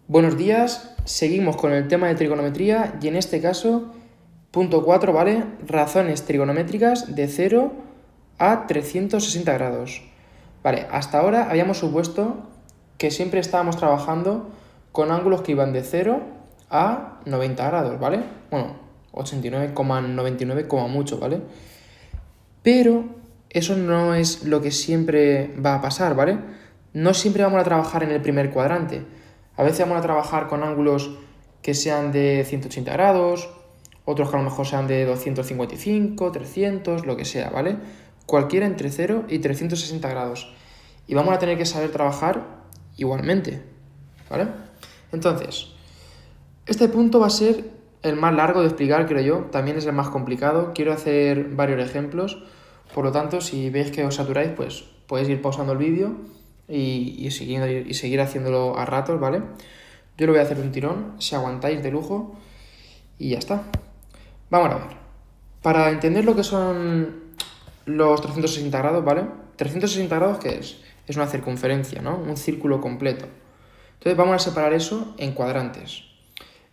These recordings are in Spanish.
Buenos días, seguimos con el tema de trigonometría y en este caso, punto 4, ¿vale? Razones trigonométricas de 0 a 360 grados. Vale, hasta ahora habíamos supuesto que siempre estábamos trabajando con ángulos que iban de 0 a 90 grados, ¿vale? Bueno, 89,99 como mucho, ¿vale? Pero eso no es lo que siempre va a pasar, ¿vale? No siempre vamos a trabajar en el primer cuadrante. A veces vamos a trabajar con ángulos que sean de 180 grados, otros que a lo mejor sean de 255, 300, lo que sea, ¿vale? Cualquiera entre 0 y 360 grados. Y vamos a tener que saber trabajar igualmente, ¿vale? Entonces, este punto va a ser el más largo de explicar, creo yo. También es el más complicado. Quiero hacer varios ejemplos. Por lo tanto, si veis que os saturáis, pues podéis ir pausando el vídeo y seguir haciéndolo a ratos, ¿vale? Yo lo voy a hacer de un tirón, si aguantáis de lujo, y ya está. Vamos a ver. Para entender lo que son los 360 grados, ¿vale? 360 grados, ¿qué es? Es una circunferencia, ¿no? Un círculo completo. Entonces vamos a separar eso en cuadrantes.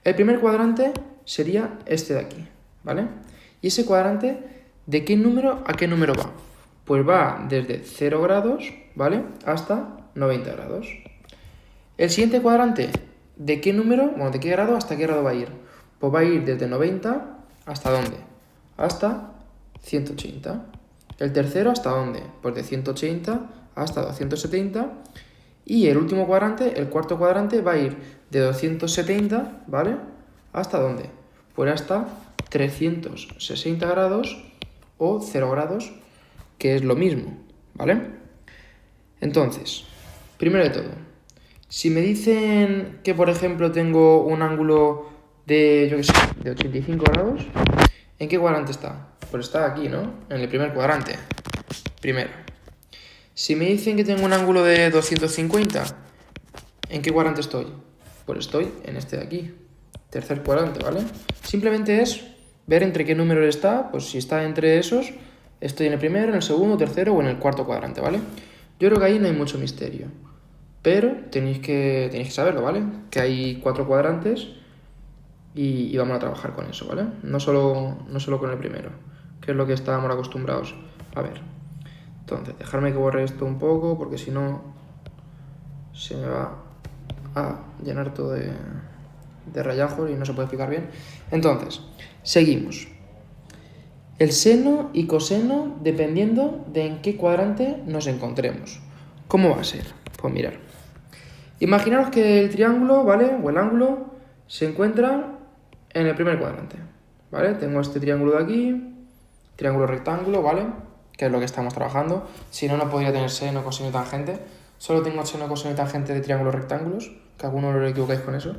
El primer cuadrante sería este de aquí, ¿vale? Y ese cuadrante, ¿de qué número a qué número va? Pues va desde 0 grados, ¿vale? Hasta 90 grados. El siguiente cuadrante, ¿de qué número? Bueno, ¿de qué grado hasta qué grado va a ir? Pues va a ir desde 90 ¿hasta dónde? Hasta 180. El tercero, ¿hasta dónde? Pues de 180 hasta 270. Y el último cuadrante, el cuarto cuadrante, va a ir de 270, ¿vale? ¿Hasta dónde? Pues hasta 360 grados o 0 grados, que es lo mismo, ¿vale? Entonces, primero de todo, si me dicen que, por ejemplo, tengo un ángulo de, yo qué sé, de 85 grados, ¿en qué cuadrante está? Pues está aquí, ¿no? En el primer cuadrante. Primero. Si me dicen que tengo un ángulo de 250, ¿en qué cuadrante estoy? Pues estoy en este de aquí. Tercer cuadrante, ¿vale? Simplemente es ver entre qué número está, pues si está entre esos, estoy en el primero, en el segundo, tercero o en el cuarto cuadrante, ¿vale? Yo creo que ahí no hay mucho misterio. Pero tenéis que saberlo, ¿vale? Que hay 4 cuadrantes y vamos a trabajar con eso, ¿vale? No solo con el primero, que es lo que estábamos acostumbrados a ver. Entonces, dejarme que borre esto un poco, porque si no se me va a llenar todo de rayajos y no se puede explicar bien. Entonces, seguimos. El seno y coseno dependiendo de en qué cuadrante nos encontremos. ¿Cómo va a ser? Pues mirad. Imaginaros que el triángulo, ¿vale? O el ángulo se encuentra en el primer cuadrante, ¿vale? Tengo este triángulo de aquí, triángulo rectángulo, ¿vale? Que es lo que estamos trabajando. Si no, no podría tener seno, coseno y tangente. Solo tengo seno, coseno y tangente de triángulos rectángulos, que algunos lo equivocáis con eso.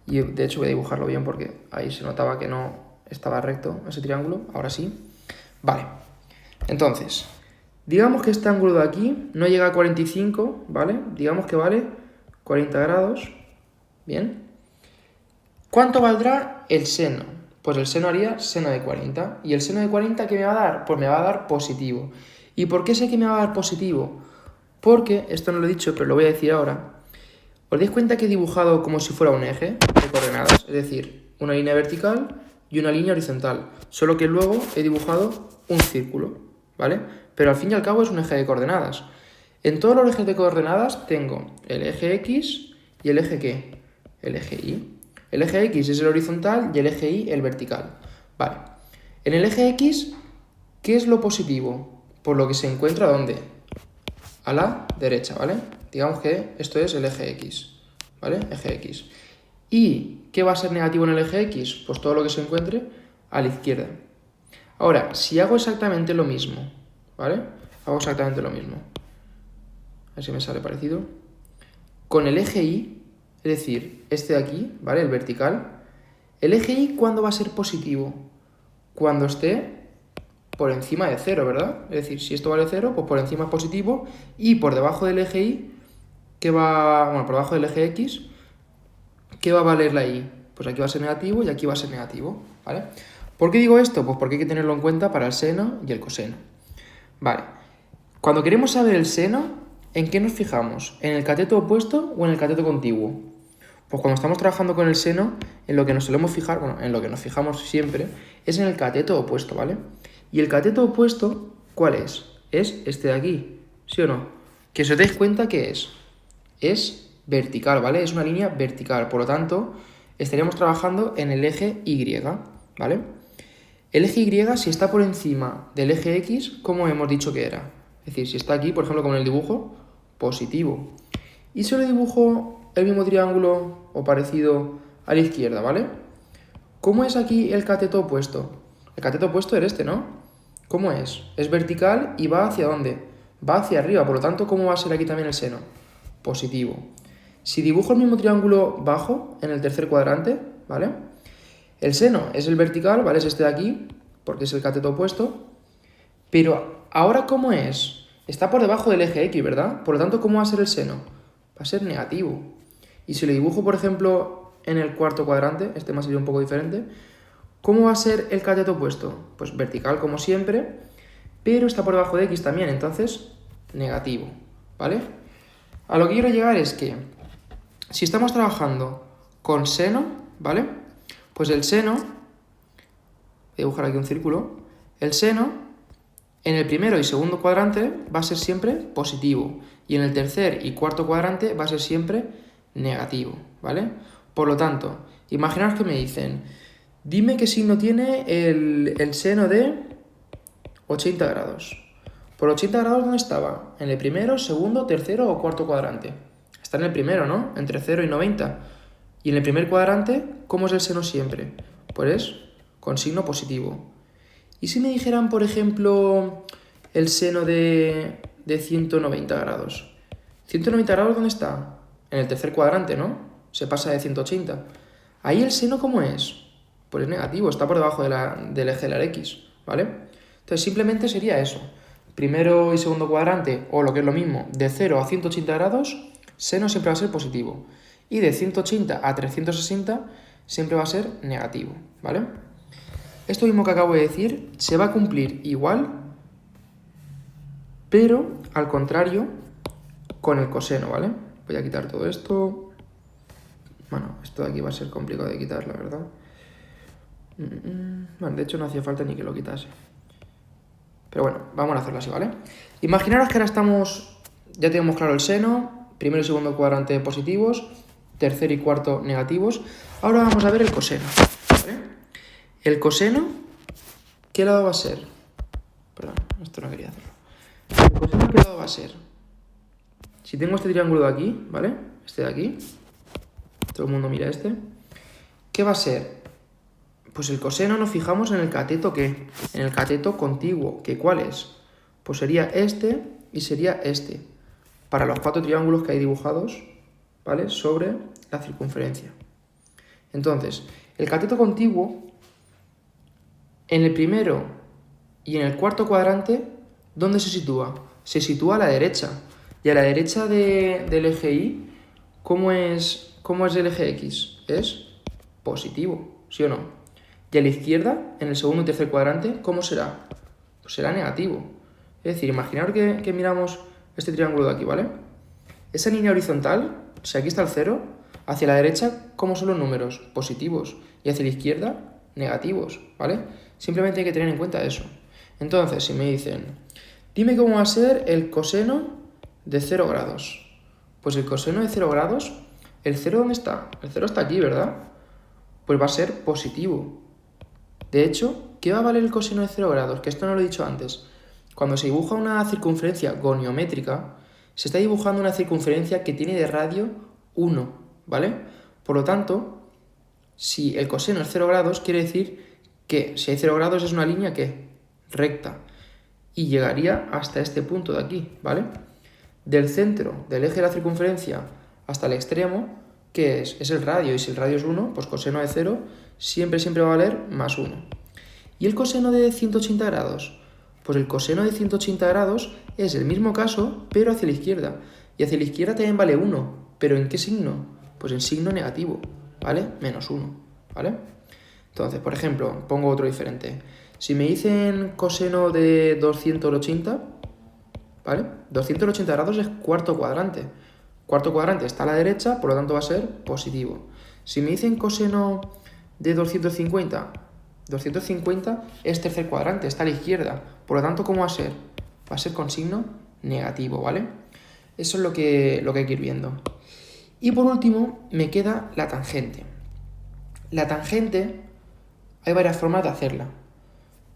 Y de hecho voy a dibujarlo bien porque ahí se notaba que no estaba recto ese triángulo. Ahora sí. Vale. Entonces, digamos que este ángulo de aquí no llega a 45, ¿vale? Digamos que vale 40 grados. Bien. ¿Cuánto valdrá el seno? Pues el seno haría seno de 40. ¿Y el seno de 40 qué me va a dar? Pues me va a dar positivo. ¿Y por qué sé que me va a dar positivo? Porque, esto no lo he dicho, pero lo voy a decir ahora. ¿Os dais cuenta que he dibujado como si fuera un eje de coordenadas? Es decir, una línea vertical y una línea horizontal. Solo que luego he dibujado un círculo, ¿vale? Pero al fin y al cabo es un eje de coordenadas. En todos los ejes de coordenadas tengo el eje X y el eje ¿qué? El eje Y. El eje X es el horizontal y el eje Y el vertical. Vale. En el eje X, ¿qué es lo positivo? Por lo que se encuentra ¿dónde? A la derecha, ¿vale? Digamos que esto es el eje X, ¿vale? Eje X. ¿Y qué va a ser negativo en el eje X? Pues todo lo que se encuentre a la izquierda. Ahora, si hago exactamente lo mismo, ¿vale? Hago exactamente lo mismo. A ver si me sale parecido. Con el eje Y, es decir, este de aquí, ¿vale? El vertical. ¿El eje Y cuándo va a ser positivo? Cuando esté por encima de 0, ¿verdad? Es decir, si esto vale 0, pues por encima es positivo y por debajo del eje Y, por debajo del eje X, ¿qué va a valer la Y? Pues aquí va a ser negativo y aquí va a ser negativo, ¿vale? ¿Por qué digo esto? Pues porque hay que tenerlo en cuenta para el seno y el coseno. Vale, cuando queremos saber el seno, ¿en qué nos fijamos? ¿En el cateto opuesto o en el cateto contiguo? Pues cuando estamos trabajando con el seno, en lo que nos solemos fijar, bueno, en lo que nos fijamos siempre, es en el cateto opuesto, ¿vale? Y el cateto opuesto, ¿cuál es? Es este de aquí, ¿sí o no? Que os dais cuenta que es vertical, ¿vale? Es una línea vertical, por lo tanto, estaríamos trabajando en el eje Y, ¿vale? El eje Y, si está por encima del eje X, ¿cómo hemos dicho que era? Es decir, si está aquí, por ejemplo, como en el dibujo, positivo. Y si le dibujo el mismo triángulo o parecido a la izquierda, ¿vale? ¿Cómo es aquí el cateto opuesto? El cateto opuesto era este, ¿no? ¿Cómo es? Es vertical y va ¿hacia dónde? Va hacia arriba, por lo tanto, ¿cómo va a ser aquí también el seno? Positivo. Si dibujo el mismo triángulo bajo, en el tercer cuadrante, ¿vale? El seno es el vertical, ¿vale? Es este de aquí, porque es el cateto opuesto. Pero, ¿ahora cómo es? Está por debajo del eje X, ¿verdad? Por lo tanto, ¿cómo va a ser el seno? Va a ser negativo. Y si lo dibujo, por ejemplo, en el cuarto cuadrante, este más sería un poco diferente, ¿cómo va a ser el cateto opuesto? Pues vertical como siempre, pero está por debajo de X también, entonces negativo, ¿vale? A lo que quiero llegar es que si estamos trabajando con seno, ¿vale? Pues el seno, voy a dibujar aquí un círculo, el seno en el primero y segundo cuadrante va a ser siempre positivo y en el tercer y cuarto cuadrante va a ser siempre negativo, ¿vale? Por lo tanto, imaginaos que me dicen, dime qué signo tiene el seno de 80 grados. ¿Por 80 grados dónde estaba? ¿En el primero, segundo, tercero o cuarto cuadrante? Está en el primero, ¿no? Entre 0 y 90. Y en el primer cuadrante, ¿cómo es el seno siempre? Pues es con signo positivo. ¿Y si me dijeran, por ejemplo, el seno de 190 grados? ¿190 grados dónde está? En el tercer cuadrante, ¿no? Se pasa de 180. ¿Ahí el seno cómo es? Pues es negativo, está por debajo del eje de la X, ¿vale? Entonces simplemente sería eso. Primero y segundo cuadrante, o lo que es lo mismo, de 0 a 180 grados, seno siempre va a ser positivo. Y de 180 a 360 siempre va a ser negativo, ¿vale? Esto mismo que acabo de decir se va a cumplir igual, pero al contrario con el coseno, ¿vale? Voy a quitar todo esto. Bueno, esto de aquí va a ser complicado de quitar, la verdad. Bueno, de hecho no hacía falta ni que lo quitase. Pero bueno, vamos a hacerlo así, ¿vale? Imaginaros que ahora ya tenemos claro el seno, primero y segundo cuadrante positivos, tercer y cuarto negativos. Ahora vamos a ver el coseno, ¿vale? El coseno, ¿qué lado va a ser? Perdón, esto no quería hacerlo. ¿El coseno qué lado va a ser? Si tengo este triángulo de aquí, ¿vale? Este de aquí. Todo el mundo mira este. ¿Qué va a ser? Pues el coseno nos fijamos en el cateto, ¿qué? En el cateto contiguo, ¿que cuál es? Pues sería este y sería este. Para los 4 triángulos que hay dibujados, ¿vale? Sobre la circunferencia. Entonces, el cateto contiguo, en el primero y en el cuarto cuadrante, ¿dónde se sitúa? Se sitúa a la derecha. Y a la derecha del eje Y, ¿cómo es el eje X? Es positivo, ¿sí o no? Y a la izquierda, en el segundo y tercer cuadrante, ¿cómo será? Pues será negativo. Es decir, imaginaos que miramos este triángulo de aquí, ¿vale? Esa línea horizontal, si aquí está el 0, hacia la derecha, ¿cómo son los números? Positivos. Y hacia la izquierda, negativos, ¿vale? Simplemente hay que tener en cuenta eso. Entonces, si me dicen, dime cómo va a ser el coseno de 0 grados. Pues el coseno de 0 grados, ¿el 0 dónde está? El 0 está aquí, ¿verdad? Pues va a ser positivo. De hecho, ¿qué va a valer el coseno de 0 grados? Que esto no lo he dicho antes. Cuando se dibuja una circunferencia goniométrica, se está dibujando una circunferencia que tiene de radio 1, ¿vale? Por lo tanto, si el coseno es 0 grados, quiere decir que si hay 0 grados es una línea que recta y llegaría hasta este punto de aquí, ¿vale? Del centro del eje de la circunferencia hasta el extremo, ¿qué es? Es el radio, y si el radio es 1, pues coseno de 0 siempre va a valer más 1. ¿Y el coseno de 180 grados? Pues el coseno de 180 grados es el mismo caso, pero hacia la izquierda. Y hacia la izquierda también vale 1. ¿Pero en qué signo? Pues en signo negativo, ¿vale? Menos 1, ¿vale? Entonces, por ejemplo, pongo otro diferente. Si me dicen coseno de 280, ¿vale? 280 grados es cuarto cuadrante. cuarto cuadrante está a la derecha, por lo tanto va a ser positivo. Si me dicen coseno de 250, 250 es tercer cuadrante, está a la izquierda, por lo tanto, ¿cómo va a ser? Va a ser con signo negativo, ¿vale? Eso es lo que hay que ir viendo. Y por último, me queda la tangente. La tangente, hay varias formas de hacerla.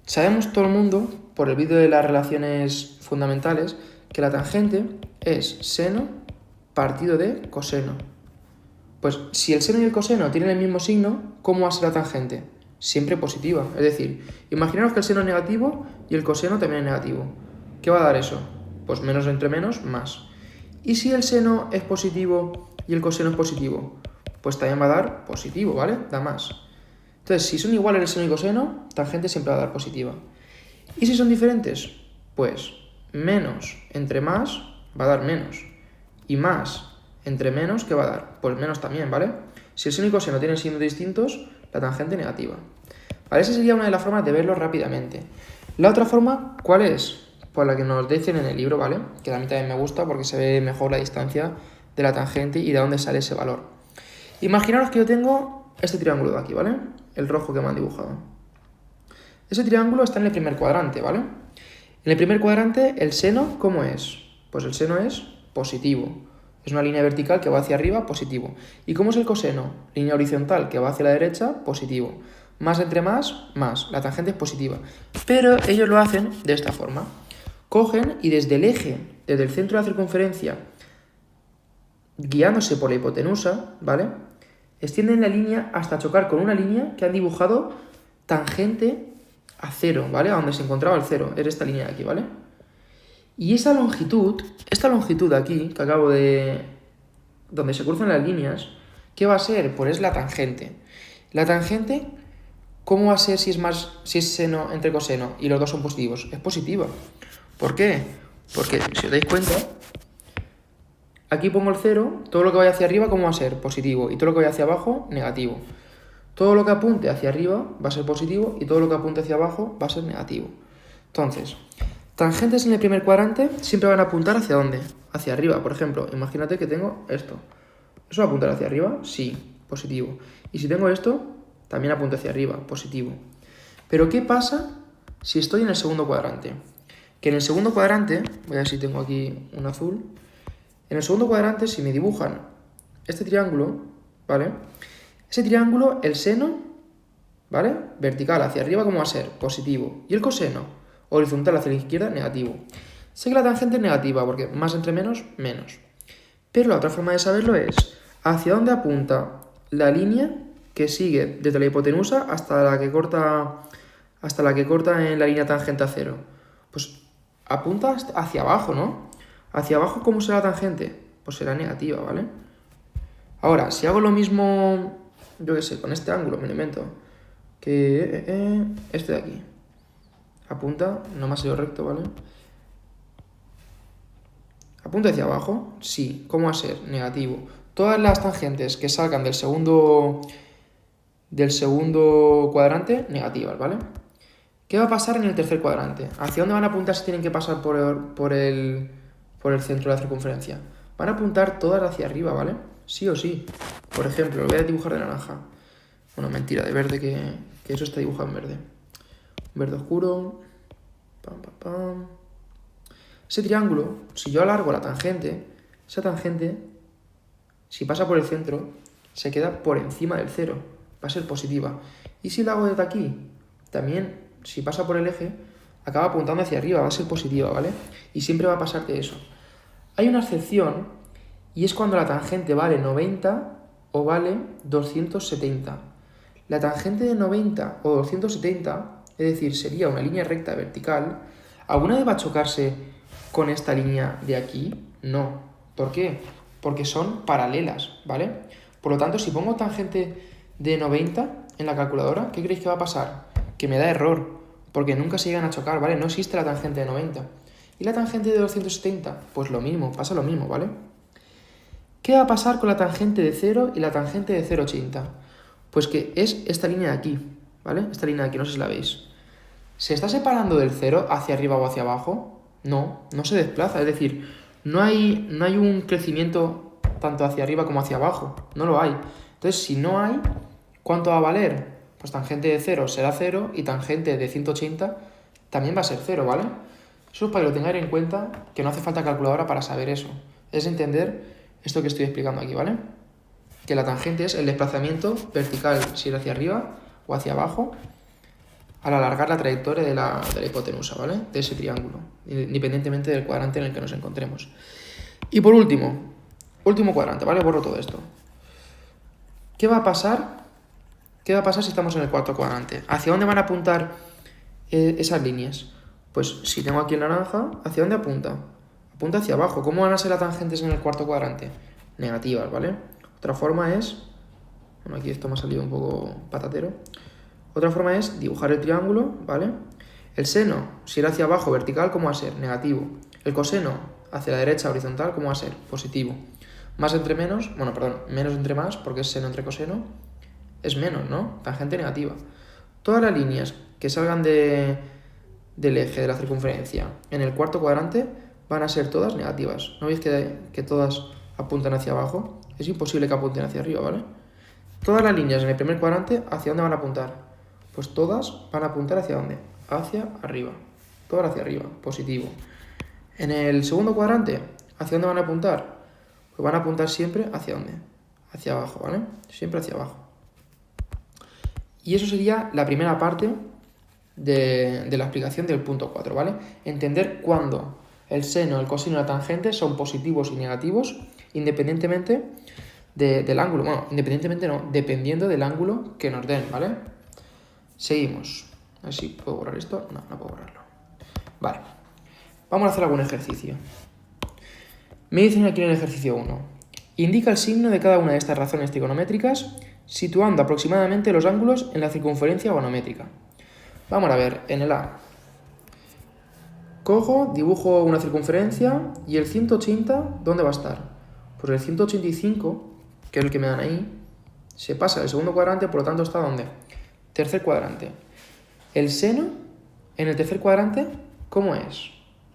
Sabemos todo el mundo, por el vídeo de las relaciones fundamentales, que la tangente es seno partido de coseno. Pues si el seno y el coseno tienen el mismo signo, ¿cómo va a ser la tangente? Siempre positiva. Es decir, imaginaos que el seno es negativo y el coseno también es negativo. ¿Qué va a dar eso? Pues menos entre menos, más. Y si el seno es positivo y el coseno es positivo, pues también va a dar positivo, ¿vale? Da más. Entonces, si son iguales el seno y coseno, tangente siempre va a dar positiva. ¿Y si son diferentes? Pues menos entre más va a dar menos. Y más entre menos, ¿qué va a dar? Pues menos también, ¿vale? Si el seno y coseno tienen signos distintos, la tangente negativa. ¿Vale? Esa sería una de las formas de verlo rápidamente. La otra forma, ¿cuál es? Pues la que nos dicen en el libro, ¿vale? Que a mí también me gusta porque se ve mejor la distancia de la tangente y de dónde sale ese valor. Imaginaros que yo tengo este triángulo de aquí, ¿vale? El rojo que me han dibujado. Ese triángulo está en el primer cuadrante, ¿vale? En el primer cuadrante, ¿el seno cómo es? Pues el seno es positivo. Es una línea vertical que va hacia arriba, positivo. ¿Y cómo es el coseno? Línea horizontal que va hacia la derecha, positivo. Más entre más, más. La tangente es positiva. Pero ellos lo hacen de esta forma. Cogen y desde el eje, desde el centro de la circunferencia, guiándose por la hipotenusa, ¿vale? Extienden la línea hasta chocar con una línea que han dibujado tangente a cero, ¿vale? A donde se encontraba el cero. Es esta línea de aquí, ¿vale? Y esta longitud de aquí, que acabo de... donde se cruzan las líneas, ¿qué va a ser? Pues es la tangente. La tangente, ¿cómo va a ser si es seno entre coseno y los dos son positivos? Es positiva. ¿Por qué? Porque, si os dais cuenta, aquí pongo el 0, todo lo que vaya hacia arriba, ¿cómo va a ser? Positivo. Y todo lo que vaya hacia abajo, negativo. Todo lo que apunte hacia arriba va a ser positivo y todo lo que apunte hacia abajo va a ser negativo. Entonces, tangentes en el primer cuadrante siempre van a apuntar ¿hacia dónde? Hacia arriba. Por ejemplo, imagínate que tengo esto. ¿Eso va a apuntar hacia arriba? Sí, positivo. Y si tengo esto, también apunta hacia arriba, positivo. Pero ¿qué pasa si estoy en el segundo cuadrante? Que en el segundo cuadrante, voy a ver si tengo aquí un azul. En el segundo cuadrante, si me dibujan este triángulo, ¿vale? Ese triángulo, el seno, ¿vale? Vertical hacia arriba, ¿cómo va a ser? Positivo. Y el coseno, horizontal hacia la izquierda, negativo. Sé que la tangente es negativa, porque más entre menos, menos. Pero la otra forma de saberlo es hacia dónde apunta la línea que sigue desde la hipotenusa hasta la que corta en la línea tangente a cero. Pues apunta hacia abajo, ¿no? Hacia abajo, ¿cómo será la tangente? Pues será negativa, ¿vale? Ahora, si hago lo mismo, yo qué sé, con este ángulo, me lo invento, que este de aquí. Apunta, no me ha salido recto, ¿vale? ¿Apunta hacia abajo? Sí. ¿Cómo va a ser? Negativo. Todas las tangentes que salgan del segundo cuadrante, negativas, ¿vale? ¿Qué va a pasar en el tercer cuadrante? ¿Hacia dónde van a apuntar si tienen que pasar por el centro de la circunferencia? Van a apuntar todas hacia arriba, ¿vale? Sí o sí. Por ejemplo, lo voy a dibujar de naranja. Bueno, mentira, de verde, que eso está dibujado en verde. Verde oscuro. Pam, pam, pam. Ese triángulo, si yo alargo la tangente, esa tangente, si pasa por el centro, se queda por encima del cero. Va a ser positiva. Y si la hago desde aquí, también, si pasa por el eje, acaba apuntando hacia arriba, va a ser positiva, ¿vale? Y siempre va a pasar de eso. Hay una excepción, y es cuando la tangente vale 90 o vale 270. La tangente de 90 o 270, es decir, sería una línea recta vertical, ¿alguna vez va a chocarse con esta línea de aquí? No. ¿Por qué? Porque son paralelas, ¿vale? Por lo tanto, si pongo tangente de 90 en la calculadora, ¿qué creéis que va a pasar? Que me da error, porque nunca se llegan a chocar, ¿vale? No existe la tangente de 90. ¿Y la tangente de 270? Pues lo mismo, pasa lo mismo, ¿vale? ¿Qué va a pasar con la tangente de 0 y la tangente de 0,80? Pues que es esta línea de aquí, ¿vale? Esta línea de aquí, no sé si la veis. ¿Se está separando del 0 hacia arriba o hacia abajo? No, no se desplaza, es decir, no hay un crecimiento tanto hacia arriba como hacia abajo. No lo hay. Entonces, si no hay, ¿cuánto va a valer? Pues tangente de 0 será 0 y tangente de 180 también va a ser 0, ¿vale? Eso es para que lo tengáis en cuenta, que no hace falta calculadora para saber eso. Es entender esto que estoy explicando aquí, ¿vale? Que la tangente es el desplazamiento vertical, si es hacia arriba o hacia abajo, al alargar la trayectoria de la hipotenusa, ¿vale? De ese triángulo, independientemente del cuadrante en el que nos encontremos. Y por último, último cuadrante, ¿vale? Borro todo esto. ¿Qué va a pasar? ¿Qué va a pasar si estamos en el cuarto cuadrante? ¿Hacia dónde van a apuntar esas líneas? Pues si tengo aquí el naranja, ¿hacia dónde apunta? Apunta hacia abajo. ¿Cómo van a ser las tangentes en el cuarto cuadrante? Negativas, ¿vale? Otra forma es... Bueno, aquí esto me ha salido un poco patatero. Otra forma es dibujar el triángulo, ¿vale? El seno, si era hacia abajo vertical, ¿cómo va a ser? Negativo. El coseno, hacia la derecha horizontal, ¿cómo va a ser? Positivo. Más entre menos, bueno, perdón, menos entre más, porque es seno entre coseno, es menos, ¿no? Tangente negativa. Todas las líneas que salgan del eje de la circunferencia en el cuarto cuadrante van a ser todas negativas. ¿No veis que todas apuntan hacia abajo? Es imposible que apunten hacia arriba, ¿vale? Todas las líneas en el primer cuadrante, ¿hacia dónde van a apuntar? Pues todas van a apuntar ¿hacia dónde? Hacia arriba. Todas hacia arriba, positivo. En el segundo cuadrante, ¿hacia dónde van a apuntar? Pues van a apuntar siempre ¿hacia dónde? Hacia abajo, ¿vale? Siempre hacia abajo. Y eso sería la primera parte de la explicación del punto 4, ¿vale? Entender cuándo el seno, el coseno y la tangente son positivos y negativos, independientemente del ángulo. Bueno, independientemente no, dependiendo del ángulo que nos den, ¿vale? Seguimos. A ver si puedo borrar esto. No, no puedo borrarlo. Vale. Vamos a hacer algún ejercicio. Me dicen aquí en el ejercicio 1. Indica el signo de cada una de estas razones trigonométricas situando aproximadamente los ángulos en la circunferencia bonométrica. Vamos a ver, en el A. Cojo, dibujo una circunferencia y el 180, ¿dónde va a estar? Pues el 185, que es el que me dan ahí, se pasa al segundo cuadrante, por lo tanto está ¿dónde? Tercer cuadrante. El seno, en el tercer cuadrante, ¿cómo es?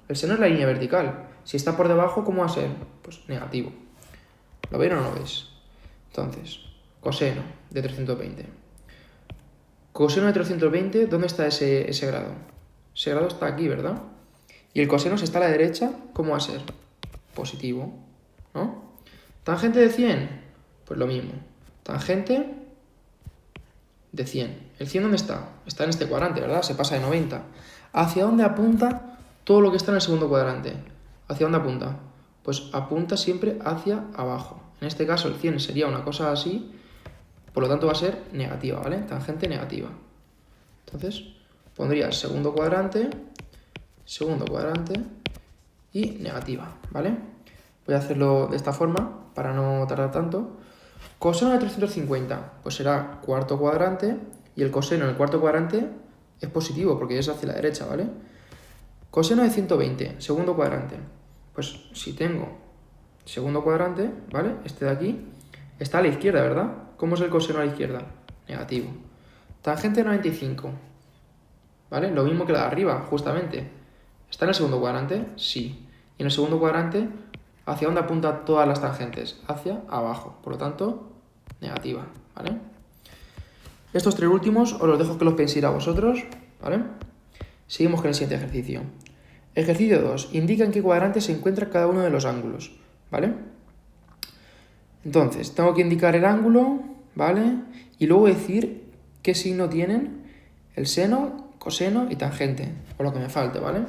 El seno es la línea vertical. Si está por debajo, ¿cómo va a ser? Pues negativo. ¿Lo veis o no lo veis? Entonces, coseno de 320. Coseno de 320, ¿dónde está ese grado? Ese grado está aquí, ¿verdad? Y el coseno, si está a la derecha, ¿cómo va a ser? Positivo, ¿no? Tangente de 100, pues lo mismo. Tangente de 100. ¿El 100 dónde está? Está en este cuadrante, ¿verdad? Se pasa de 90. ¿Hacia dónde apunta todo lo que está en el segundo cuadrante? ¿Hacia dónde apunta? Pues apunta siempre hacia abajo. En este caso el 100 sería una cosa así, por lo tanto va a ser negativa, ¿vale? Tangente negativa. Entonces pondría segundo cuadrante y negativa, ¿vale? Voy a hacerlo de esta forma para no tardar tanto. Coseno de 350, pues será cuarto cuadrante, y el coseno en el cuarto cuadrante es positivo porque es hacia la derecha, ¿vale? Coseno de 120, segundo cuadrante. Pues si tengo segundo cuadrante, ¿vale? Este de aquí está a la izquierda, ¿verdad? ¿Cómo es el coseno a la izquierda? Negativo. Tangente de 95, ¿vale? Lo mismo que la de arriba, justamente. ¿Está en el segundo cuadrante? Sí. Y en el segundo cuadrante, ¿hacia dónde apuntan todas las tangentes? Hacia abajo. Por lo tanto, negativa, ¿vale? Estos tres últimos os los dejo que los penséis a vosotros, ¿vale? Seguimos con el siguiente ejercicio. Ejercicio 2. Indica en qué cuadrante se encuentra cada uno de los ángulos, ¿vale? Entonces, tengo que indicar el ángulo, ¿vale? Y luego decir qué signo tienen el seno, coseno y tangente, o lo que me falte, ¿vale?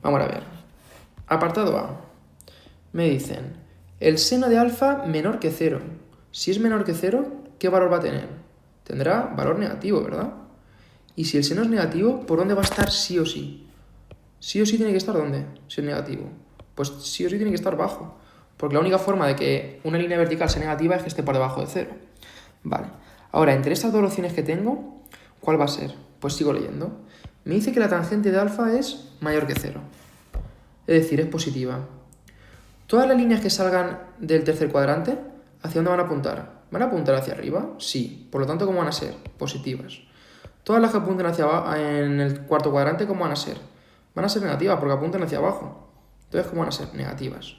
Vamos a ver. Apartado A. Me dicen, el seno de alfa menor que 0. Si es menor que 0, ¿qué valor va a tener? Tendrá valor negativo, ¿verdad? Y si el seno es negativo, ¿por dónde va a estar sí o sí? Sí o sí tiene que estar ¿dónde? Si es negativo. Pues sí o sí tiene que estar bajo. Porque la única forma de que una línea vertical sea negativa es que esté por debajo de 0. Vale. Ahora, entre estas dos opciones que tengo, ¿cuál va a ser? Pues sigo leyendo. Me dice que la tangente de alfa es mayor que 0. Es decir, es positiva. Todas las líneas que salgan del tercer cuadrante, ¿hacia dónde van a apuntar? ¿Van a apuntar hacia arriba? Sí. Por lo tanto, ¿cómo van a ser? Positivas. Todas las que apunten hacia abajo en el cuarto cuadrante, ¿cómo van a ser? Van a ser negativas porque apuntan hacia abajo. Entonces, ¿cómo van a ser? Negativas.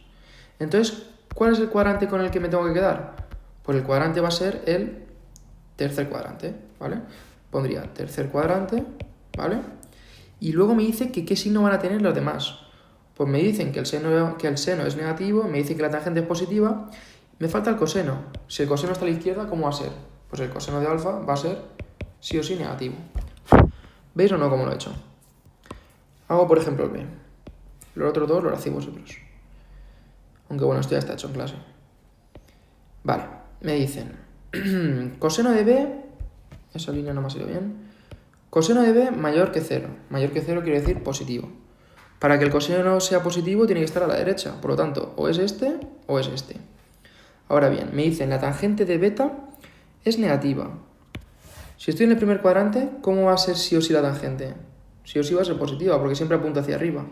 Entonces, ¿Cuál es el cuadrante con el que me tengo que quedar? Pues el cuadrante va a ser el tercer cuadrante, ¿vale? Pondría tercer cuadrante, ¿vale? Y luego me dice que qué signo van a tener los demás. Pues me dicen que el seno es negativo, me dicen que la tangente es positiva, me falta el coseno. Si el coseno está a la izquierda, ¿cómo va a ser? Pues el coseno de alfa va a ser sí o sí negativo. ¿Veis o no cómo lo he hecho? Hago por ejemplo el B. Los otros dos los hacéis vosotros. Aunque bueno, esto ya está hecho en clase. Vale, me dicen coseno de B, esa línea no me ha salido bien. Coseno de B mayor que 0. Mayor que 0 quiere decir positivo. Para que el coseno sea positivo tiene que estar a la derecha. Por lo tanto, o es este o es este. Ahora bien, me dicen la tangente de beta es negativa. Si estoy en el primer cuadrante, ¿cómo va a ser sí o sí la tangente? Sí o sí va a ser positiva, porque siempre apunta hacia arriba.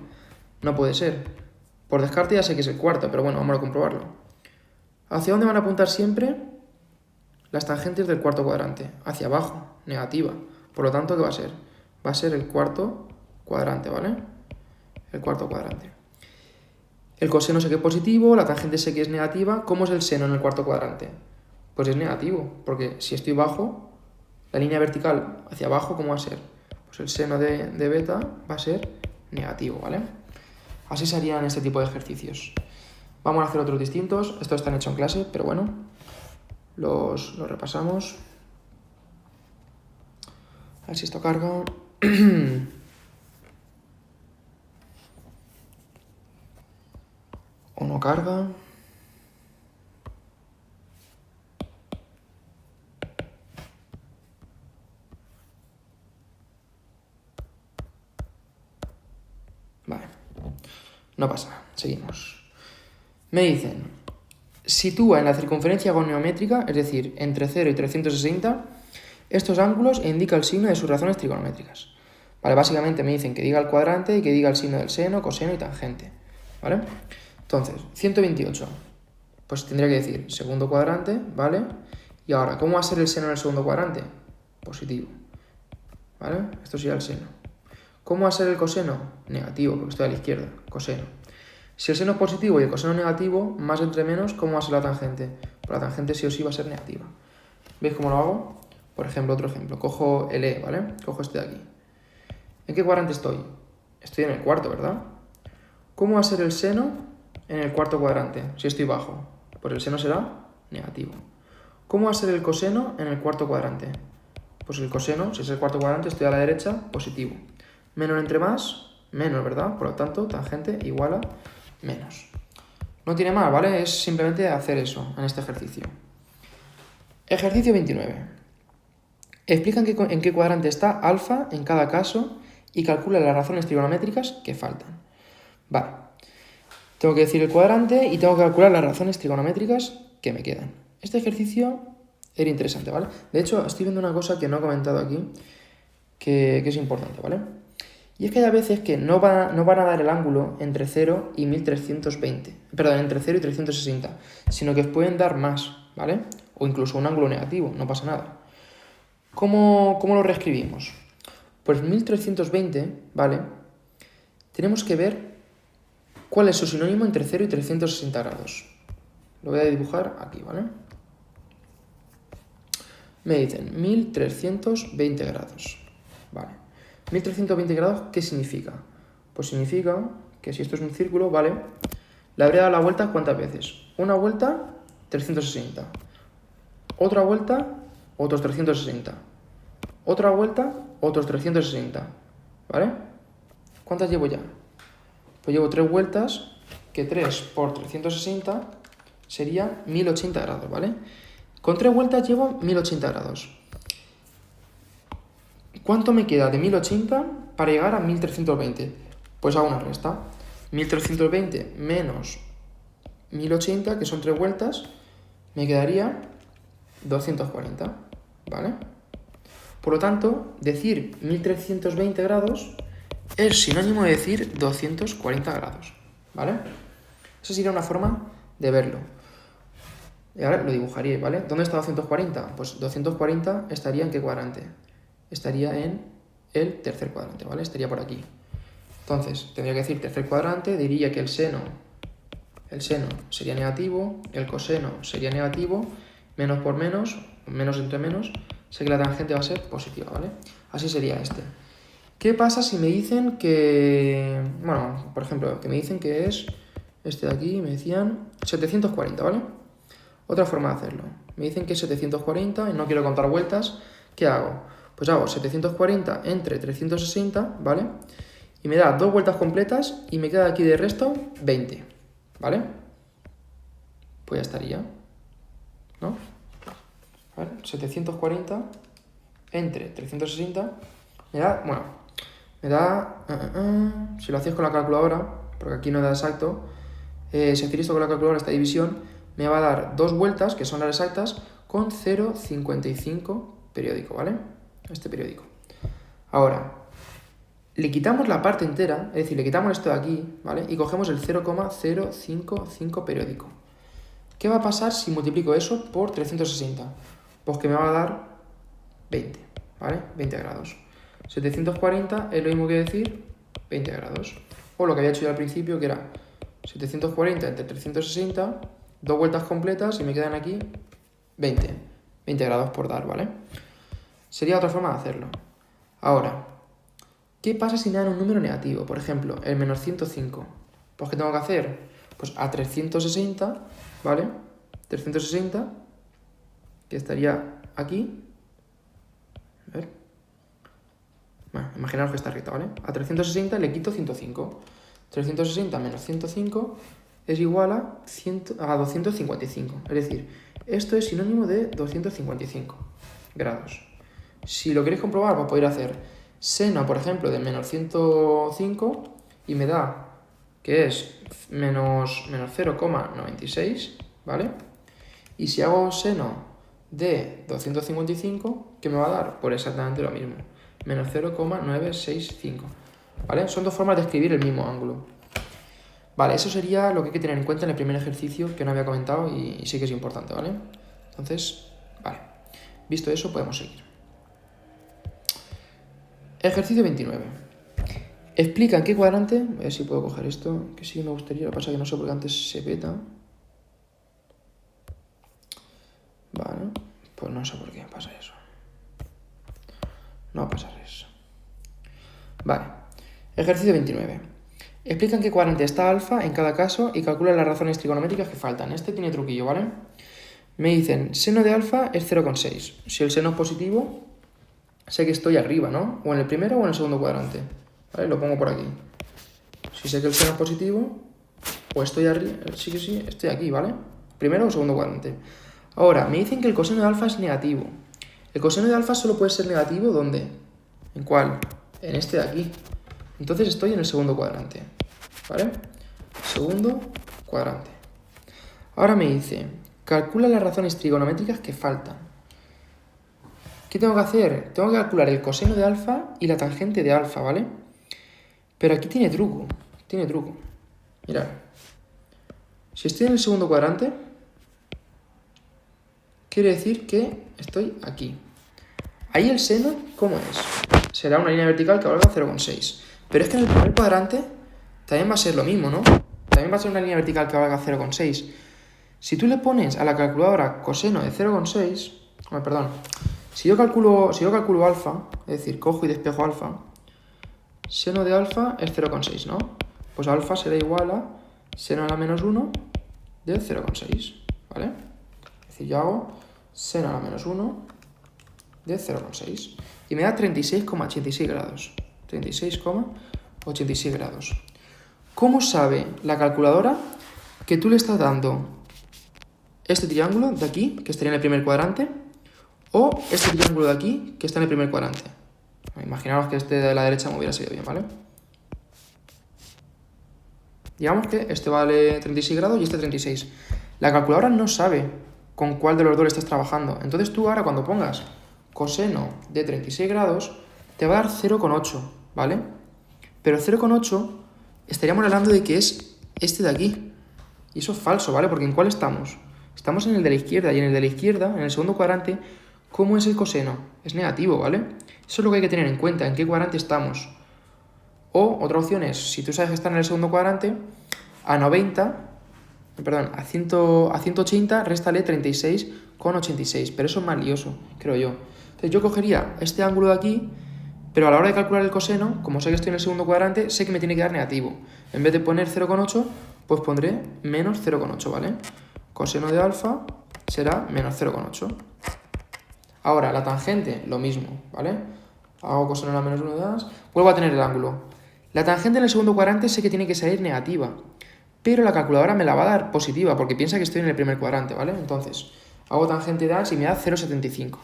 No puede ser. Por descarte ya sé que es el cuarto, pero bueno, vamos a comprobarlo. ¿Hacia dónde van a apuntar siempre las tangentes del cuarto cuadrante? Hacia abajo, negativa. Por lo tanto, ¿qué va a ser? Va a ser el cuarto cuadrante, ¿vale? El cuarto cuadrante. El coseno sé que es positivo, la tangente sé que es negativa. ¿Cómo es el seno en el cuarto cuadrante? Pues es negativo, porque si estoy bajo, la línea vertical hacia abajo, ¿cómo va a ser? Pues el seno de beta va a ser negativo, ¿vale? Así se harían este tipo de ejercicios. Vamos a hacer otros distintos. Estos están hechos en clase, pero bueno, los repasamos. A ver si esto carga. O no carga. Vale. No pasa nada. Seguimos. Me dicen, sitúa en la circunferencia goniométrica, es decir, entre 0 y 360, estos ángulos e indica el signo de sus razones trigonométricas. Vale, básicamente me dicen que diga el cuadrante y que diga el signo del seno, coseno y tangente. ¿Vale? Entonces, 128. Pues tendría que decir segundo cuadrante, ¿vale? Y ahora, ¿cómo va a ser el seno en el segundo cuadrante? Positivo. ¿Vale? Esto sería el seno. ¿Cómo va a ser el coseno? Negativo, porque estoy a la izquierda. Coseno. Si el seno es positivo y el coseno negativo, más entre menos, ¿cómo va a ser la tangente? Pues la tangente sí o sí va a ser negativa. ¿Veis cómo lo hago? Por ejemplo, otro ejemplo. Cojo el E, ¿vale? Cojo este de aquí. ¿En qué cuadrante estoy? Estoy en el cuarto, ¿verdad? ¿Cómo va a ser el seno en el cuarto cuadrante? Si estoy bajo. Pues el seno será negativo. ¿Cómo va a ser el coseno en el cuarto cuadrante? Pues el coseno, si es el cuarto cuadrante, estoy a la derecha, positivo. Menor entre más, menos, ¿verdad? Por lo tanto, tangente igual a menos. No tiene más, ¿vale? Es simplemente hacer eso en este ejercicio. Ejercicio 29. Explica en qué cuadrante está alfa en cada caso y calcula las razones trigonométricas que faltan. Vale. Tengo que decir el cuadrante y tengo que calcular las razones trigonométricas que me quedan. Este ejercicio era interesante, ¿vale? De hecho, estoy viendo una cosa que no he comentado aquí, que es importante, ¿vale? Y es que hay veces que no van a dar el ángulo entre 0 y 1320. Perdón, entre 0 y 360. Sino que os pueden dar más, ¿vale? O incluso un ángulo negativo, no pasa nada. ¿Cómo lo reescribimos? Pues 1320, ¿vale? Tenemos que ver cuál es su sinónimo entre 0 y 360 grados. Lo voy a dibujar aquí, ¿vale? Me dicen 1320 grados. Vale. 1320 grados, ¿qué significa? Pues significa que si esto es un círculo, ¿vale? Le habría dado la vuelta ¿cuántas veces? Una vuelta, 360. Otra vuelta, otros 360. Otra vuelta, otros 360. ¿Vale? ¿Cuántas llevo ya? Pues llevo 3 vueltas, que 3 por 360 sería 1080 grados, ¿vale? Con 3 vueltas llevo 1080 grados. ¿Cuánto me queda de 1080 para llegar a 1320? Pues hago una resta. 1320 menos 1080, que son 3 vueltas, me quedaría 240, ¿vale? Por lo tanto, decir 1320 grados es sinónimo de decir 240 grados, ¿vale? Esa sería una forma de verlo. Y ahora lo dibujaría, ¿vale? ¿Dónde está 240? Pues 240 estaría ¿en qué cuadrante? Estaría en el tercer cuadrante, ¿vale? Estaría por aquí. Entonces, tendría que decir tercer cuadrante, diría que el seno el seno sería negativo, el coseno sería negativo, menos por menos, menos entre menos, sé que la tangente va a ser positiva, ¿vale? Así sería este. ¿Qué pasa si me dicen que, bueno, por ejemplo, que me dicen que es este de aquí, me decían 740, ¿vale? Otra forma de hacerlo. Me dicen que es 740 y no quiero contar vueltas. ¿Qué hago? Pues hago 740 entre 360, ¿vale? Y me da 2 vueltas completas y me queda aquí de resto 20, ¿vale? Pues ya estaría, ¿no? A ver, 740 entre 360 me da, bueno, me da, si lo hacéis con la calculadora, porque aquí no da exacto, si hacéis esto con la calculadora, esta división, me va a dar 2 vueltas, que son las exactas, con 0,55 periódico, ¿vale? Este periódico. Ahora, le quitamos la parte entera, es decir, le quitamos esto de aquí, ¿vale? Y cogemos el 0,055 periódico. ¿Qué va a pasar si multiplico eso por 360? Pues que me va a dar 20, ¿vale? 20 grados. 740 es lo mismo que decir 20 grados. O lo que había hecho yo al principio, que era 740 entre 360, 2 vueltas completas y me quedan aquí 20 grados por dar, ¿vale? Sería otra forma de hacerlo. Ahora, ¿qué pasa si me dan un número negativo? Por ejemplo, el menos 105. Pues ¿qué tengo que hacer? Pues a 360, ¿vale? 360, que estaría aquí. A ver. Bueno, imaginaos que está recta, ¿vale? A 360 le quito 105. 360 menos 105 es igual a 255. Es decir, esto es sinónimo de 255 grados. Si lo queréis comprobar, pues podéis hacer seno, por ejemplo, de menos 105 y me da que es menos 0,96, ¿vale? Y si hago seno de 255, ¿qué me va a dar? Por exactamente lo mismo, menos 0,965, ¿vale? Son dos formas de escribir el mismo ángulo. Vale, eso sería lo que hay que tener en cuenta en el primer ejercicio que no había comentado y sí que es importante, ¿vale? Entonces, vale, visto eso, podemos seguir. Ejercicio 29. Explica en qué cuadrante, a ver si puedo coger esto, que sí me gustaría, lo que pasa es que no sé porque antes se peta. Vale, pues no sé por qué pasa eso. No va a pasar eso. Vale, ejercicio 29. Explica en qué cuadrante está alfa en cada caso y calcula las razones trigonométricas que faltan. Este tiene truquillo, ¿vale? Me dicen, seno de alfa es 0,6. Si el seno es positivo, sé que estoy arriba, ¿no? O en el primero o en el segundo cuadrante. ¿Vale? Lo pongo por aquí. Si sé que el seno es positivo, o estoy arriba, sí, estoy aquí, ¿vale? Primero o segundo cuadrante. Ahora, me dicen que el coseno de alfa es negativo. El coseno de alfa solo puede ser negativo, ¿dónde? ¿En cuál? En este de aquí. Entonces estoy en el segundo cuadrante, ¿vale? Segundo cuadrante. Ahora me dice, calcula las razones trigonométricas que faltan. ¿Qué tengo que hacer? Tengo que calcular el coseno de alfa y la tangente de alfa, ¿vale? Pero aquí tiene truco, Mirad, si estoy en el segundo cuadrante, quiere decir que estoy aquí. Ahí el seno, ¿cómo es? Será una línea vertical que valga 0,6. Pero es que en el primer cuadrante también va a ser lo mismo, ¿no? También va a ser una línea vertical que valga 0,6. Si tú le pones a la calculadora coseno de 0,6, perdón, si yo calculo alfa, es decir, cojo y despejo alfa, seno de alfa es 0,6, ¿no? Pues alfa será igual a seno a la menos 1 de 0,6, ¿vale? Es decir, yo hago seno a la menos 1 de 0,6 y me da 36,86 grados. 36,86 grados. ¿Cómo sabe la calculadora que tú le estás dando este triángulo de aquí, que estaría en el primer cuadrante, o este triángulo de aquí, que está en el primer cuadrante? Imaginaos que este de la derecha me hubiera salido bien, ¿vale? Digamos que este vale 36 grados y este 36. La calculadora no sabe con cuál de los dos estás trabajando. Entonces tú ahora cuando pongas coseno de 36 grados, te va a dar 0,8, ¿vale? Pero 0,8 estaríamos hablando de que es este de aquí. Y eso es falso, ¿vale? Porque ¿en cuál estamos? Estamos en el de la izquierda, y en el de la izquierda, en el segundo cuadrante, ¿cómo es el coseno? Es negativo, ¿vale? Eso es lo que hay que tener en cuenta, en qué cuadrante estamos. O otra opción es, si tú sabes que está en el segundo cuadrante, a 90 perdón, a 180 réstale 36,86, pero eso es más lioso, creo yo. Entonces yo cogería este ángulo de aquí, pero a la hora de calcular el coseno, como sé que estoy en el segundo cuadrante, sé que me tiene que dar negativo. En vez de poner 0,8, pues pondré menos 0,8, ¿vale? Coseno de alfa será menos 0,8. Ahora, la tangente, lo mismo, ¿vale? Hago coseno de la menos 1 de as, vuelvo a tener el ángulo. La tangente en el segundo cuadrante sé que tiene que salir negativa, pero la calculadora me la va a dar positiva, porque piensa que estoy en el primer cuadrante, ¿vale? Entonces, hago tangente de as y me da 0,75.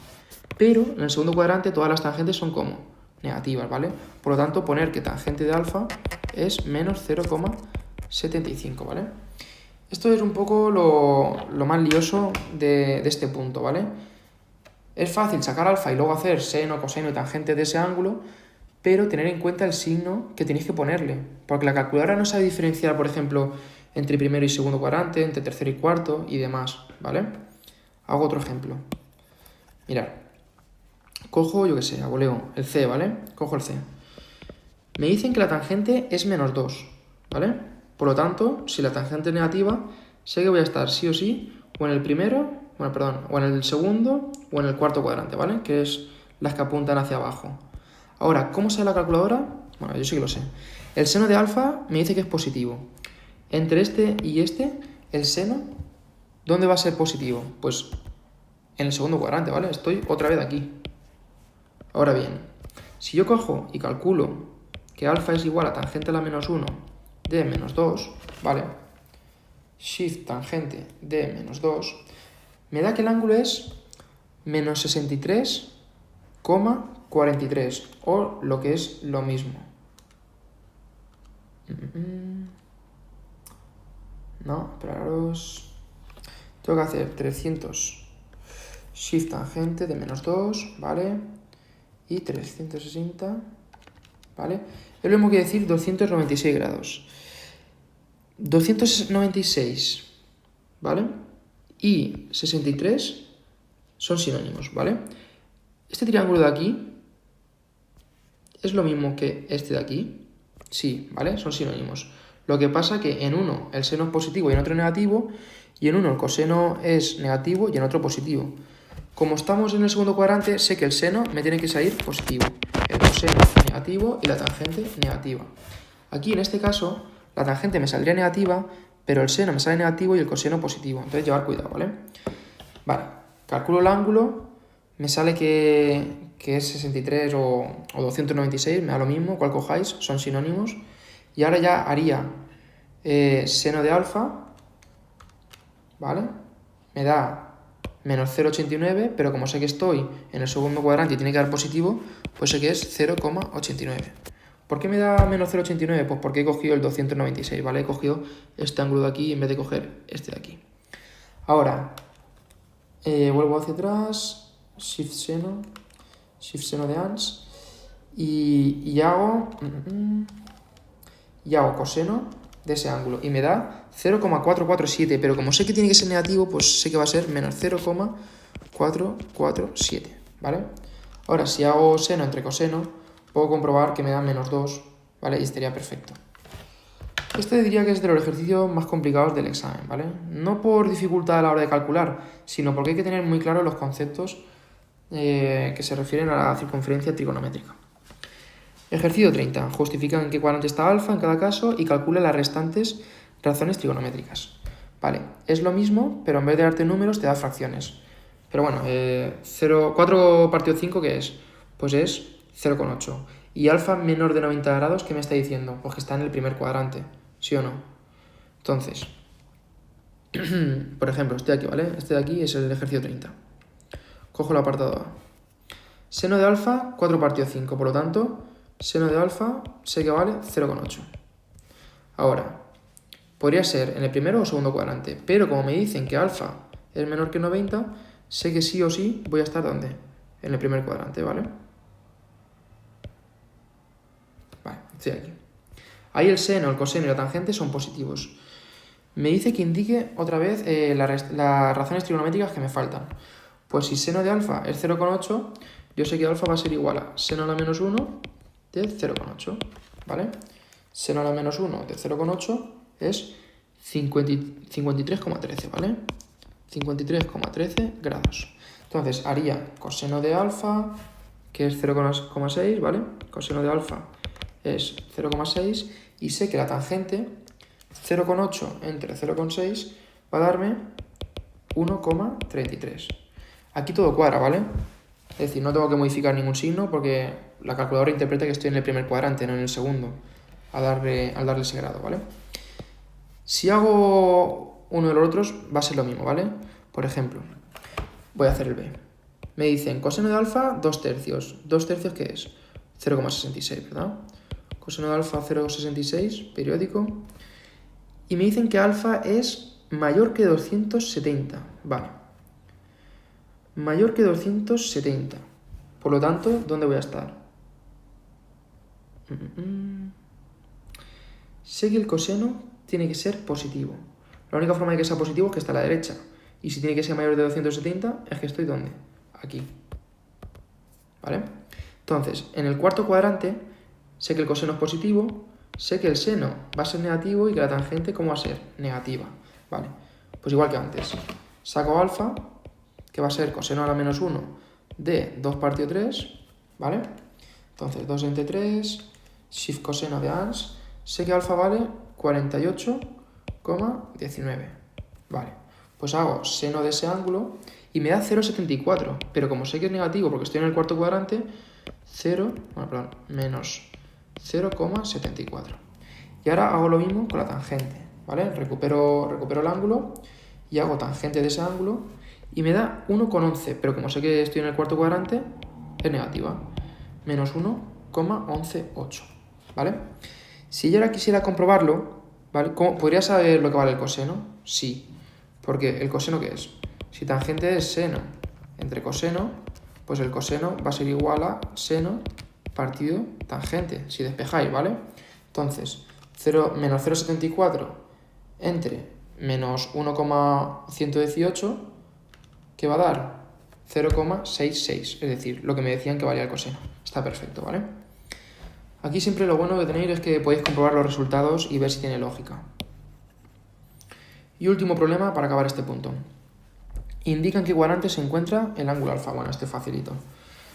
Pero en el segundo cuadrante todas las tangentes son como negativas, ¿vale? Por lo tanto, poner que tangente de alfa es menos 0,75, ¿vale? Esto es un poco lo más lioso de este punto, ¿vale? Es fácil sacar alfa y luego hacer seno, coseno y tangente de ese ángulo, pero tener en cuenta el signo que tenéis que ponerle, porque la calculadora no sabe diferenciar, por ejemplo, entre primero y segundo cuadrante, entre tercero y cuarto y demás, ¿vale? Hago otro ejemplo. Mirad, cojo, yo qué sé, a voleo, el C, ¿vale? Cojo el C. Me dicen que la tangente es menos 2, ¿vale? Por lo tanto, si la tangente es negativa, sé que voy a estar sí o sí o en el primero, bueno, perdón, o en el segundo o en el cuarto cuadrante, ¿vale? Que es las que apuntan hacia abajo. Ahora, ¿cómo sale la calculadora? Bueno, yo sí que lo sé. El seno de alfa me dice que es positivo. Entre este y este, el seno, ¿dónde va a ser positivo? Pues en el segundo cuadrante, ¿vale? Estoy otra vez aquí. Ahora bien, si yo cojo y calculo que alfa es igual a tangente a la menos 1 de menos 2, ¿vale? Shift tangente de menos 2, me da que el ángulo es menos 63,43, o lo que es lo mismo. No, esperaros. Tengo que hacer 300 shift tangente de menos 2, ¿vale? Y 360, ¿vale? Es lo mismo que decir 296 grados. 296, ¿vale? Y 63 son sinónimos, ¿vale? Este triángulo de aquí es lo mismo que este de aquí. Sí, ¿vale? Son sinónimos. Lo que pasa que en uno el seno es positivo y en otro negativo, y en uno el coseno es negativo y en otro positivo. Como estamos en el segundo cuadrante, sé que el seno me tiene que salir positivo, el coseno negativo y la tangente negativa. Aquí en este caso, la tangente me saldría negativa, pero el seno me sale negativo y el coseno positivo. Entonces llevar cuidado, ¿vale? Vale, calculo el ángulo, me sale que es 63 o 296, me da lo mismo, cual cojáis, son sinónimos. Y ahora ya haría seno de alfa, ¿vale? Me da menos 0,89, pero como sé que estoy en el segundo cuadrante y tiene que dar positivo, pues sé que es 0,89. ¿Por qué me da menos 0,89? Pues porque he cogido el 296, ¿vale? He cogido este ángulo de aquí en vez de coger este de aquí. Ahora, vuelvo hacia atrás, Shift seno de ans, y hago coseno de ese ángulo, y me da 0,447, pero como sé que tiene que ser negativo, pues sé que va a ser menos 0,447, ¿vale? Ahora, si hago seno entre coseno, puedo comprobar que me da menos 2, ¿vale? Y estaría perfecto. Este diría que es de los ejercicios más complicados del examen, ¿vale? No por dificultad a la hora de calcular, sino porque hay que tener muy claros los conceptos que se refieren a la circunferencia trigonométrica. Ejercicio 30. Justifica en qué cuadrante está alfa en cada caso y calcula las restantes razones trigonométricas. Vale, es lo mismo, pero en vez de darte números te da fracciones. Pero bueno, 4 partido 5, ¿qué es? Pues es 0,8. Y alfa menor de 90 grados, ¿qué me está diciendo? Pues que está en el primer cuadrante, ¿sí o no? Entonces, por ejemplo, este de aquí, ¿vale? Este de aquí es el ejercicio 30. Cojo el apartado A. Seno de alfa, 4 partido 5, por lo tanto, seno de alfa sé que vale 0,8. Ahora, podría ser en el primero o segundo cuadrante, pero como me dicen que alfa es menor que 90, sé que sí o sí voy a estar ¿dónde? En el primer cuadrante, ¿vale? Vale, estoy aquí. Ahí el seno, el coseno y la tangente son positivos. Me dice que indique otra vez las razones trigonométricas que me faltan. Pues si seno de alfa es 0,8, yo sé que alfa va a ser igual a seno a la menos 1 de 0,8, ¿vale? Seno a la menos 1 de 0,8 es 53,13, ¿vale? 53,13 grados. Entonces haría coseno de alfa, que es 0,6, ¿vale? Coseno de alfa es 0,6 y sé que la tangente 0,8 entre 0,6 va a darme 1,33. Aquí todo cuadra, ¿vale? Es decir, no tengo que modificar ningún signo porque la calculadora interpreta que estoy en el primer cuadrante, no en el segundo, al darle ese grado, ¿vale? Si hago uno de los otros, va a ser lo mismo, ¿vale? Por ejemplo, voy a hacer el B. Me dicen coseno de alfa 2 tercios. ¿2 tercios qué es? 0,66, ¿verdad? Coseno de alfa 0,66, periódico. Y me dicen que alfa es mayor que 270. Vale. Mayor que 270. Por lo tanto, ¿dónde voy a estar? Sé que el coseno tiene que ser positivo. La única forma de que sea positivo es que está a la derecha. Y si tiene que ser mayor de 270, es que estoy ¿dónde? Aquí. ¿Vale? Entonces, en el cuarto cuadrante, sé que el coseno es positivo, sé que el seno va a ser negativo y que la tangente, ¿cómo va a ser? Negativa. ¿Vale? Pues igual que antes. Saco alfa, que va a ser coseno a la menos 1 de 2 partido 3, ¿vale? Entonces, 2 entre 3, shift coseno de ans, sé que alfa vale 48,19. Vale, pues hago seno de ese ángulo y me da 0,74, pero como sé que es negativo porque estoy en el cuarto cuadrante, menos 0,74. Y ahora hago lo mismo con la tangente, ¿vale? Recupero el ángulo y hago tangente de ese ángulo y me da 1,11, pero como sé que estoy en el cuarto cuadrante, es negativa, menos 1,118, ¿vale? Si yo ahora quisiera comprobarlo, ¿vale? ¿Podría saber lo que vale el coseno? Sí, porque ¿el coseno qué es? Si tangente es seno entre coseno, pues el coseno va a ser igual a seno partido tangente, si despejáis, ¿vale? Entonces, menos 0,74 entre menos 1,118, que va a dar 0,66, es decir, lo que me decían que valía el coseno. Está perfecto, ¿vale? Aquí siempre lo bueno que tenéis es que podéis comprobar los resultados y ver si tiene lógica. Y último problema para acabar este punto. Indica en qué cuadrante se encuentra el ángulo alfa. Bueno, este facilito.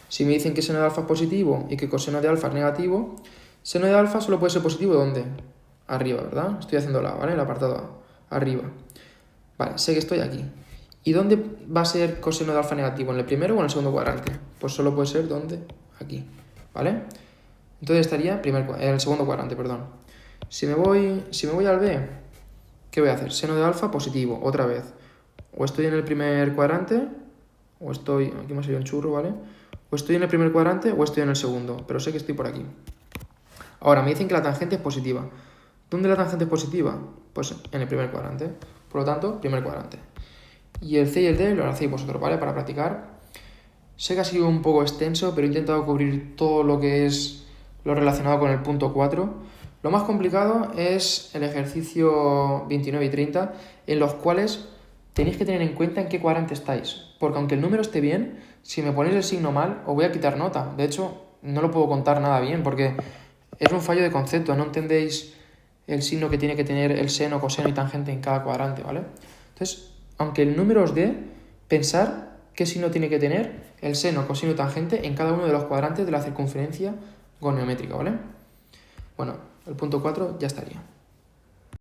Si me dicen que seno de alfa es positivo y que coseno de alfa es negativo, seno de alfa solo puede ser positivo ¿dónde? Arriba, ¿verdad? Estoy haciendo ¿vale? El apartado A. Arriba. Vale, sé que estoy aquí. ¿Y dónde va a ser coseno de alfa negativo? ¿En el primero o en el segundo cuadrante? Pues solo puede ser ¿dónde? Aquí. ¿Vale? Entonces estaría en el segundo cuadrante, perdón. Si me voy al B, ¿qué voy a hacer? Seno de alfa positivo, otra vez. O estoy en el primer cuadrante, o estoy... Aquí me ha salido un churro, ¿vale? O estoy en el primer cuadrante o estoy en el segundo, pero sé que estoy por aquí. Ahora, me dicen que la tangente es positiva. ¿Dónde la tangente es positiva? Pues en el primer cuadrante. Por lo tanto, primer cuadrante. Y el C y el D lo hacéis vosotros, ¿vale? Para practicar. Sé que ha sido un poco extenso, pero he intentado cubrir todo lo que es lo relacionado con el punto 4. Lo más complicado es el ejercicio 29 y 30, en los cuales tenéis que tener en cuenta en qué cuadrante estáis. Porque aunque el número esté bien, si me ponéis el signo mal, os voy a quitar nota. De hecho, no lo puedo contar nada bien, porque es un fallo de concepto. No entendéis el signo que tiene que tener el seno, coseno y tangente en cada cuadrante, ¿vale? Entonces, aunque el número os dé, pensar qué signo tiene que tener el seno, coseno y tangente en cada uno de los cuadrantes de la circunferencia goniométrica, ¿vale? Bueno, el punto 4 ya estaría.